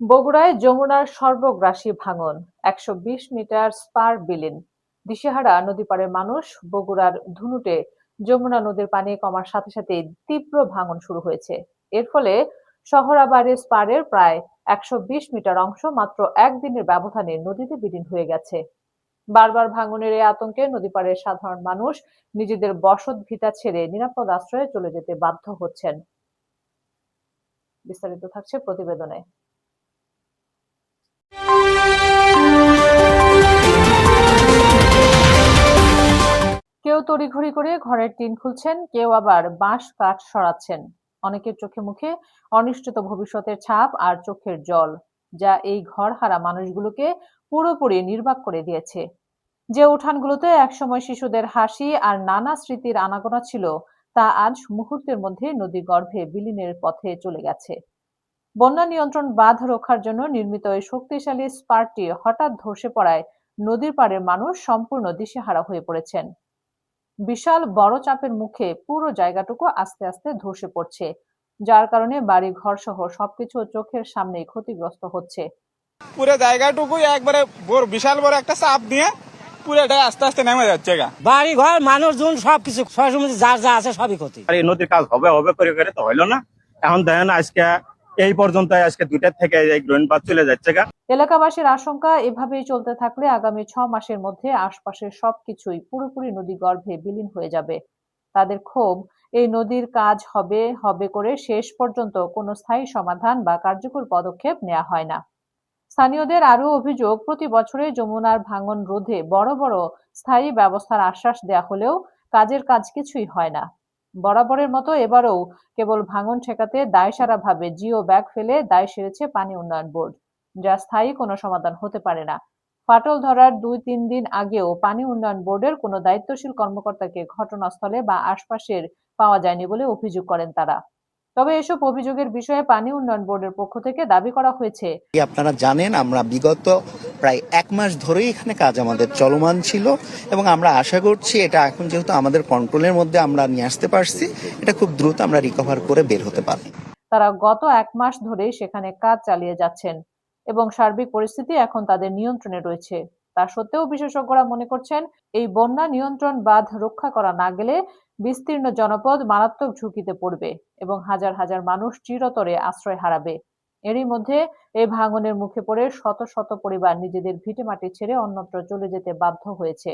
বগুড়ায় যমুনার সর্বগ্রাসী ভাঙন, ১২০ মিটার স্পার বিলীন। দিশেহারা নদীপাড়ের মানুষ। বগুড়ার ধুনুটে যমুনা নদীর পানি কমার সাথে সাথে তীব্র ভাঙন শুরু হয়েছে। এর ফলে শহরাবাড়ি স্পারের প্রায় ১২০ মিটার অংশ মাত্র একদিনের ব্যবধানে নদীতে বিলীন হয়ে গেছে। বারবার ভাঙনের এই আতঙ্কে নদীপাড়ের সাধারণ মানুষ নিজেদের বসত ভিটা ছেড়ে নিরাপদ আশ্রয়ে চলে যেতে বাধ্য হচ্ছেন। বিস্তারিত থাকছে প্রতিবেদনে। কেউ তড়িঘড়ি করে ঘরের টিন খুলছেন, কেউ আবার বাঁশ কাঠ সরাচ্ছেন। অনেকের চোখে মুখে অনিশ্চিত ভবিষ্যতের ছাপ আর চোখের জল, যা এই ঘরহারা মানুষগুলোকে পুরোপুরি নির্বাক করে দিয়েছে। যে উঠানগুলোতে একসময় শিশুদের হাসি আর নানা স্মৃতির আনাগোনা ছিল, তা আজ মুহূর্তের মধ্যে নদী গর্ভে বিলীনের পথে চলে গেছে। বন্যা নিয়ন্ত্রণ বাঁধ রক্ষার জন্য নির্মিত এই শক্তিশালী স্পারটি হঠাৎ ধসে পড়ায় নদীর পাড়ের মানুষ সম্পূর্ণ দিশেহারা হয়ে পড়েছেন। বিশাল বড় চাপের মুখে পুরো জায়গাটুকু আস্তে আস্তে ধসে পড়ছে, যার কারণে বাড়ি ঘর সহ সবকিছু চোখের সামনেই ক্ষতিগ্রস্ত হচ্ছে। পুরো জায়গাটুকু একবারে বিশাল বড় একটা চাপ দিয়ে পুরোটাই আস্তে আস্তে নেমে যাচ্ছে গা। বাড়ি ঘর মানুষজন সবকিছু সবসময় যার যা আছে সবই ক্ষতি। আর এই নদীর কাজ হবে হবে করে করে তো হইলো না। এখন দেখেন আজকে এই পর্যন্ত আজকে 2টা থেকে এই গ্রহণ বাদ চলে যাচ্ছে গা। এলাকাবাসীর আশঙ্কা, এভাবেই চলতে থাকলে আগামী 6 মাসের মধ্যে আশপাশের সবকিছুই পুরোপুরি নদী গর্ভে বিলীন হয়ে যাবে। তাদের ক্ষোভ, এই নদীর কাজ হবে হবে করে শেষ পর্যন্ত কোনো স্থায়ী সমাধান বা কার্যকর পদক্ষেপ নেওয়া হয় না। স্থানীয়দের আরও অভিযোগ, প্রতি বছরে যমুনার ভাঙন রোধে বড় বড় স্থায়ী ব্যবস্থার আশ্বাস দেয়া হলেও কাজের কাজ কিছুই হয় না। বরাবরের মতো এবারও কেবল ভাঙন ঠেকাতে দায়সারাভাবে জিও ব্যাগ ফেলে দায় সেরেছে পানি উন্নয়ন বোর্ড, যা স্থায়ী কোনো সমাধান হতে পারে না। ফাটল ধরার 2-3 দিন আগেও পানি উন্নয়ন বোর্ডের কোনো দায়িত্বশীল কর্মকর্তাকে ঘটনাস্থলে বা আশপাশের পাওয়া যায়নি বলে অভিযোগ করেন তারা। তবে এসব অভিযোগের বিষয়ে পানি উন্নয়ন বোর্ডের পক্ষ থেকে দাবি করা হয়েছে, আপনারা জানেন আমরা বিগত প্রায় 1 মাস ধরেই এখানে কাজ আমাদের চলমান ছিল এবং আমরা আশা করছি এটা এখন যেহেতু আমাদের কন্ট্রোলের মধ্যে আমরা নিয়ে আসতে পারছি, এটা খুব দ্রুত আমরা রিকভার করে বের হতে পারব। তারা গত 1 মাস ধরে সেখানে কাজ চালিয়ে যাচ্ছেন এবং সার্বিক পরিস্থিতি এখন তাদের নিয়ন্ত্রণে রয়েছে। তা সত্ত্বেও বিশেষজ্ঞরা মনে করছেন, এই বন্যা নিয়ন্ত্রণ বাঁধ রক্ষা করা না গেলে বিস্তীর্ণ জনপদ মারাত্মক ঝুঁকিতে পড়বে এবং হাজার হাজার মানুষ চিরতরে আশ্রয় হারাবে। এরই মধ্যে এই ভাঙনের মুখে পড়ে শত শত পরিবার নিজেদের ভিটেমাটি ছেড়ে অন্যত্র চলে যেতে বাধ্য হয়েছে।